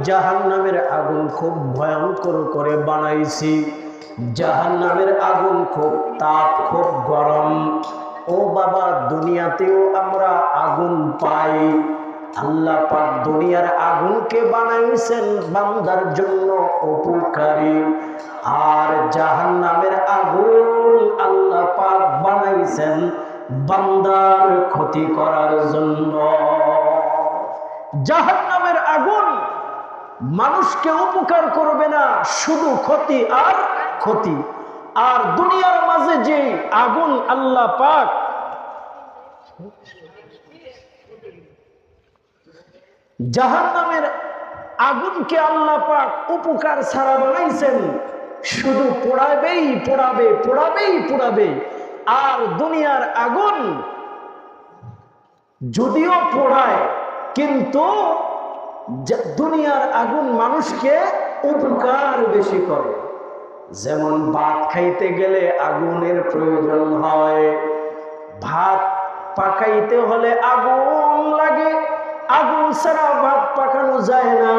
জাহান্নামের আগুন খুব ভয়ঙ্কর করে বানাইছি। জাহান্নামের আগুন খুব তাপ, খুব গরম। ও বাবা, দুনিয়াতেও আমরা আগুন পাই। আল্লাহ পাক দুনিয়ার আগুনকে বানাইছেন বান্দার জন্য উপকারী, আর জাহান্নামের আগুন আল্লাহ পাক বানাইছেন বান্দার ক্ষতি করার জন্য। জাহান্নামের আগুন মানুষকে উপকার করবে না, শুধু ক্ষতি আর ক্ষতি। আর দুনিয়ার মাঝে যে আগুন আল্লাহ পাক জাহান্নামের আগুনকে আল্লাহ পাক উপকার ছাড়া বানাইছেন, শুধু পোড়াবেই পোড়াবে, পোড়াবেই পোড়াবে। আর দুনিয়ার আগুন যদিও পোড়ায়, কিন্তু দুনিয়ার আগুন মানুষকে উপকার বেশি করে। যেমন ভাত খাইতে গেলে আগুনের প্রয়োজন হয়, ভাত পাকাইতে হলে আগুন লাগে, আগুন ছাড়া ভাত পাকানো যায় না।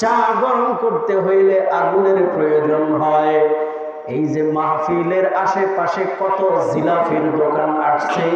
চা গরম করতে হইলে আগুনের প্রয়োজন হয়। এই যে মাহফিলের আশেপাশে কত জিলাপির দোকান আসছে,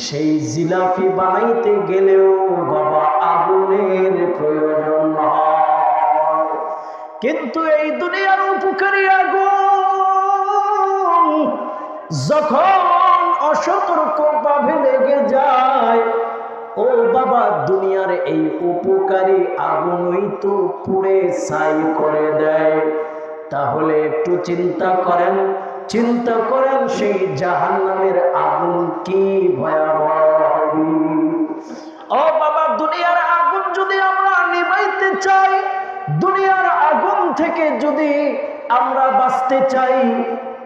সেই জিলাপি বানাইতে গেলেও বাবা আগুনের প্রয়োজন হয়। কিন্তু এই দুনিয়ার উপকারী আগুন যখন অসতর্ক ভাবে লেগে যায়, ও বাবা, দুনিয়ার এই উপকারী আগুনই তো পুড়ে ছাই করে দেয়। তাহলে একটু চিন্তা করেন, চিন্তা করেন সেই জাহান্নামের আগুন কি ভয়াবহ হবে। ও বাবা, দুনিয়ার আগুন যদি আমরা নিভাইতে চাই, দুনিয়ার আগুন থেকে যদি আমরা বাঁচতে চাই,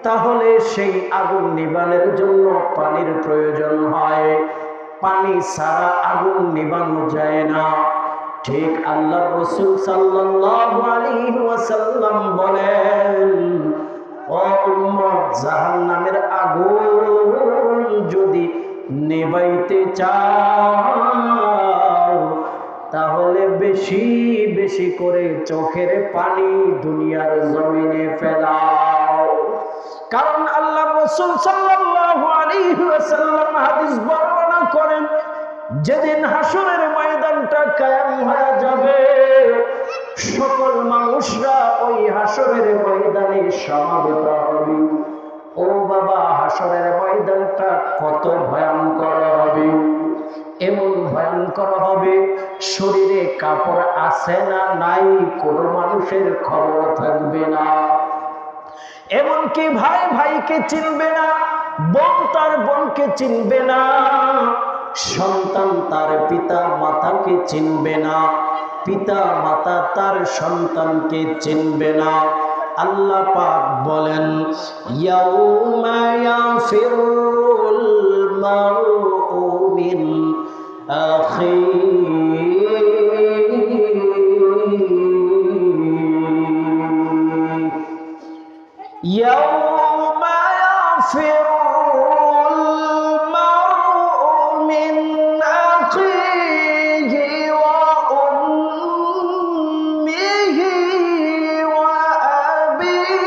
তাহলে সেই আগুন নিবানোর জন্য পানির প্রয়োজন হয়। পানি ছাড়া আগুন নিবানো যায় না। ঠিক আল্লাহর রাসূল সাল্লাল্লাহু আলাইহি ওয়াসাল্লাম বলেন, ও উম্মত, জাহান্নামের আগুন যদি নেভাইতে চাও, তাহলে বেশি বেশি করে চোখের পানি দুনিয়ার জমিনে ফেলাও। কারণ আল্লাহর রাসূল সাল্লাল্লাহু আলাইহি ওয়াসাল্লাম হাদিস বর্ণনা করেন, যেদিন হাসরের ময়দানটা কায়েম হয়ে যাবে, সকল মানুষরা ওই হাসরের ময়দানে সমাবেত হবে। ও বাবা, হাসরের ময়দানটা কত ভয়ঙ্কর হবে! এমন ভয়ঙ্কর হবে, শরীরে কাপড় আছে না নাই কোনো মানুষের খবর থাকবে না। এমনকি ভাই ভাইকে চিনবে না, বোন তার বোনকে চিনবে না, সন্তান তার পিতা মাতাকে চিনবে না, পিতা মাতা তার সন্তানকে চিনবে না। আল্লাহ পাক বলেন, ইয়াউমা ইয়াফিরুল মারউ মিন আখিহি ইয়াউমা ইয়াফিরুল মারউ মিন আখিহি ওয়া উম্মিহি ওয়া আবিহি।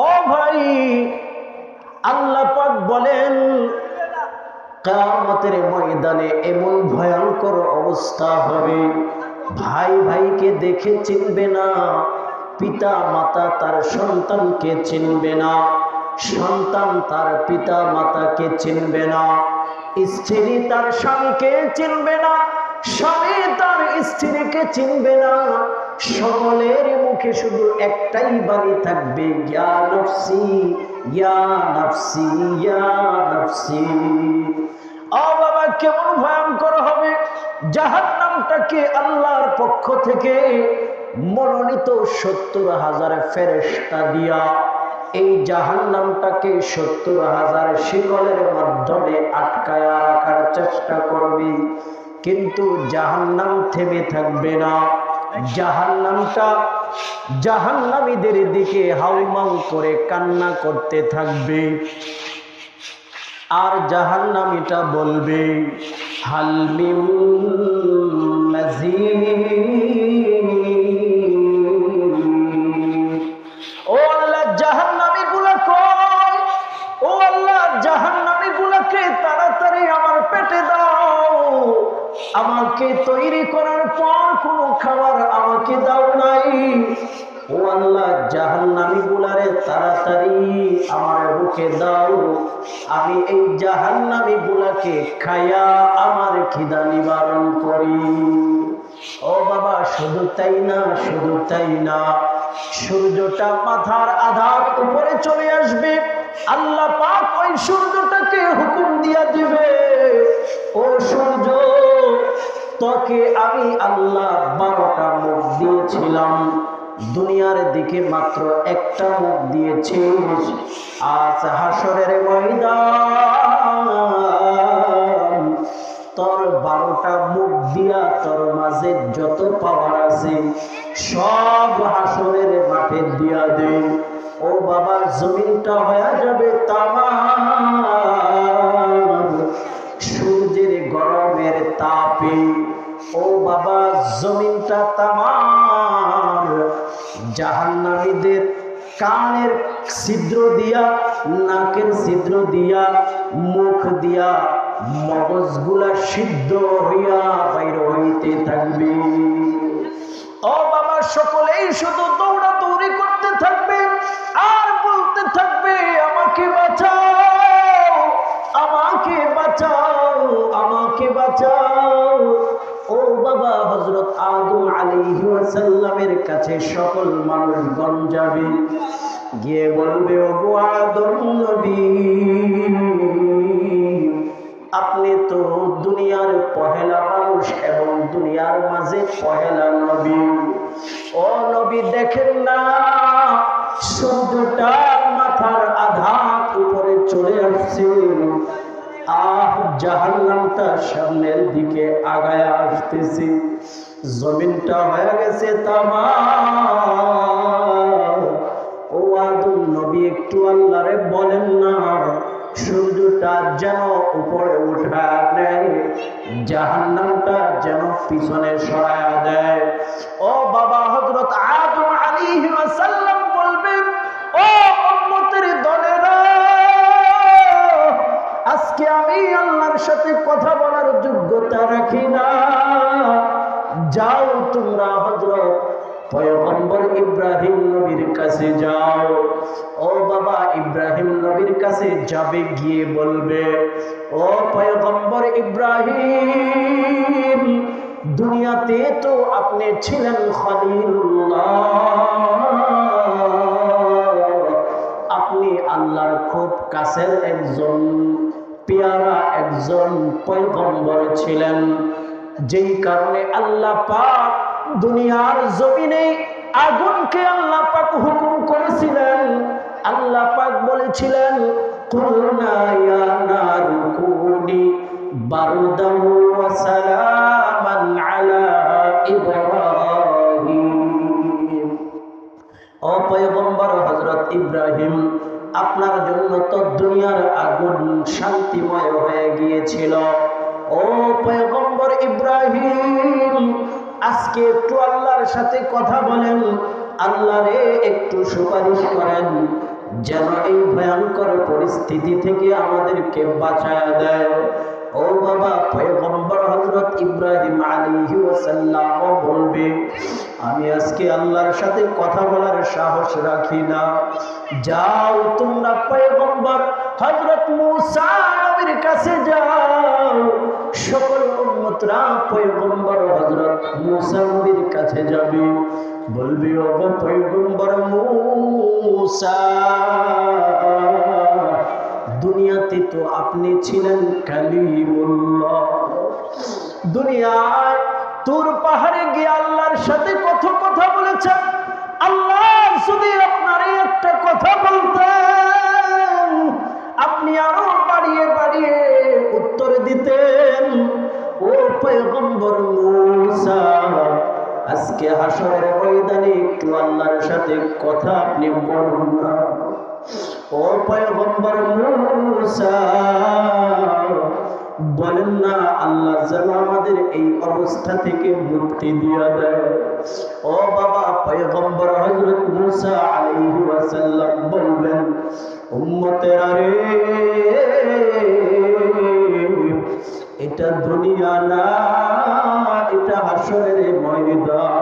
ও ভাই, আল্লাহ পাক বলেন, কিয়ামতের ময়দানে এমন ভয়ঙ্কর অবস্থা হবে, ভাই ভাইকে দেখে চিনবে না, পিতা মাতা তার সন্তানকে চিনবে না, সন্তান তার পিতা মাতাকে চিনবে না, স্ত্রী তার স্বামীকে চিনবে না, স্বামী তার স্ত্রীকে চিনবে না। সকলের মুখে শুধু একটাই বাণী থাকবে, ইয়া নফসি ইয়া নফসি ইয়া নফসি। ও বাবা, কেমন ভয়ঙ্কর হবে! জাহান্নামটাকে আল্লাহর পক্ষ থেকে মনোনীত 70,000 ফেরেশতা দিয়া এই জাহান্নামটাকে 70,000 শিকলের মাধ্যমে আটকায় রাখার চেষ্টা করবে, কিন্তু জাহান্নাম থেমে থাকবে না। জাহান্নামটা জাহান্নামীদের দিকে হাউমাউ করে কান্না করতে থাকবে। আর জাহান্নামীটা বলবে হাল মিন মাজিদ। ও আল্লাহ জাহান্নামী গুলা কই, ও আল্লাহ জাহান্নামী গুলাকে তাড়াতাড়ি আমার পেটে দাও, আমাকে তৈরি করার পর কোনো খাবার আমাকে দাও নাই। ও আল্লাহ জাহান্নামী গুলারে তাড়াতাড়ি আমার বুকে দাও, আমি এই জাহান্নামী গুলাকে খায়া আমার খিদা নিবারণ করি। ও বাবা শুধু তাই না, শুধু তাই না, সূর্যটা মাথার আধার উপরে চলে আসবে, আল্লাহ পাক ওই সূর্যটাকে হুকুম দিয়া দিবে, ও সূর্য তোকে আমি আল্লাহ 12টা মুখ দিয়েছিলাম, দুনিয়ার দিকে মাত্র একটা মুখ দিয়েছিস, আজ হাসরের ময়দান তোর 12টা মুখ দিয়া তোর মাঝে যত পাওয়ার আছে সব হাসরের মাঠে দিয়া দে। ও বাবা জমিনটা হয়ে যাবে তামাম সূর্যের গরমের তাপে, ও বাবা জমিনটা তামাম জাহান্নামীদের কানের ছিদ্র দিয়া, নাকের ছিদ্র দিয়া, মুখ দিয়া মগজগুলা সিদ্ধ হইয়া বাইর হইতে থাকবে। ও বাবা সকলেই শুধু দৌড়াদৌড়ি করতে থাকবে আর বলতে থাকবে আমাকে বাঁচাও, আমাকে বাঁচাও, আমাকে বাঁচাও। ও বাবা হযরত আদম আলাইহিস সালামের কাছে সকল মানুষগণ যাবে, গিয়ে বলবে ও গো আদম নবী, আপনি তো দুনিয়ার পহেলা মানুষ এবং দুনিয়ার মাঝে পহেলা নবী। ও নবী দেখেন না সূর্যটা মাথার আধা উপরে চলে আসছে, জাহান্নামটা সামনের দিকে আগায় আসতেছে, জমিনটা হয়ে গেছে তামাম। ও আদম নবী একটু আল্লাহরে বলেন না সূর্যটা যেন উপরে উঠা নেয়, জাহান্নামটা যেন পিছনে সরায়া দেয়। ও বাবা হযরত আদম আলাইহিস সালাম বলবেন ও উম্মতের দলেরা, আজকে আমি আল্লাহর সাথে কথা বলার যোগ্যতা রাখি না, যাও তোমরা হযরত পয়গম্বর ইব্রাহিম নবীর কাছে যাও। ও বাবা ইব্রাহিম নবীর কাছে যাবে, গিয়ে বলবে ও পয়গম্বর ইব্রাহিম, দুনিয়াতে তো আপনি ছিলেন খলিলুল্লাহ, আপনি আল্লাহর খুব কাছের একজন পেয়ারা একজন পয়গম্বর ছিলেন, যেই কারণে আল্লাহ পাক দুনিয়ার জমিনে আগুনকে আল্লাহ পাক হুকুম করেছিলেন। আল্লাহ পাক বলেছিলেন কুলনা ইয়া নারু কুনি বারদান ওয়া সালামান আলা ইব্রাহিম। ও পয়গম্বর হযরত ইব্রাহিম, আপনার জন্য তো দুনিয়ার আগুন শান্তিময় হয়ে গিয়েছিল। ও পয়গম্বর ইব্রাহিম, আজকে একটু আল্লাহর সাথে কথা বলেন, আল্লাহরে একটু সুপারিশ করেন যেন এই ভয়ঙ্কর পরিস্থিতি থেকে আমাদেরকে বাঁচায়া দেয়। ও বাবা পয়গম্বর হযরত ইব্রাহিম আলাইহিস সালাম বলবে আমি আজকে আল্লাহর সাথে কথা বলার সাহস রাখি না, যাও তোমরা পয়গম্বর হযরত মূসা নবীর কাছে যাও। সকল উম্মতরা পয়গম্বর হযরত মূসা নবীর কাছে যাবে, বলবে ও পয়গম্বর মূসা, দুনিয়াতে তো আপনি ছিলেন কালিমুল্লাহ, দুনিয়ায় তুর পাহাড়ে গিয়ে আল্লাহর সাথে কত কথা বলেছেন, আল্লাহ যদি আপনার একটা কথা বলতেন আপনি আরো বাড়িয়ে বাড়িয়ে উত্তর দিতেন। ও পয়গম্বর মূসা, আজকে হাসরের ময়দানে একটু আল্লাহর সাথে কথা আপনি বলুন না। ও ও পয়গম্বর মূসা, বলেন না আল্লাহ যেন আমাদের এই অবস্থা থেকে মুক্তি দিয়ে দেয়। ও বাবা পয়গম্বর হযরত মূসা আলাইহিস সালাম বলবেন, উম্মতেরা রে, এটা দুনিয়া না, এটা হাসরের ময়দান।